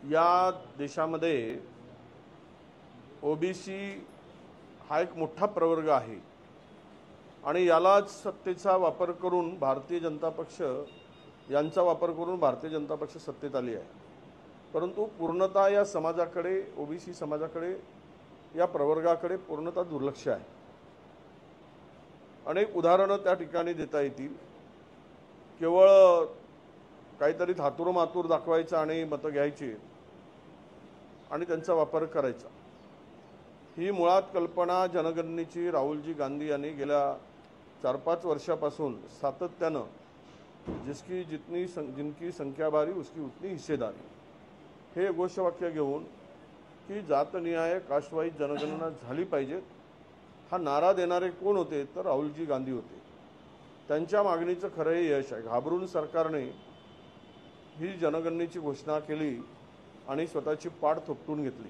या देशामध्ये ओबीसी हा एक मोठा प्रवर्ग आहे आणि यालाच सत्तेचा वापर करून भारतीय जनता पक्ष यांचा वापर करून भारतीय जनता पक्ष सत्तेत आली आहे। परंतु पूर्णतः या समाजाकडे, ओबीसी समाजाकडे, या प्रवर्गाकडे पूर्णतः दुर्लक्ष आहे। अनेक उदाहरणं त्या ठिकाणी देता येतील। केवळ काहीतरी थातूरमातूर दाखवायचं आणि मतं घ्यायची आणि त्यांचा वापर करायचा, ही मुळात कल्पना जनगणनेची राहुलजी गांधी यांनी गेल्या 4-5 वर्षापासून सातत्यानं जिनकी संख्या भारी उसकी उतनी हिस्सेदारी हे घोषवाक्य घेऊन की जातनिहाय कास्टवाईज जनगणना झाली पाहिजे हा नारा देणारे कोण होते तर राहुलजी गांधी होते। त्यांच्या मागणीचं खरं हे यश आहे। घाबरून सरकारने ही जनगणनेची घोषणा केली आणि स्वतःची पाठ थोपटून घेतली।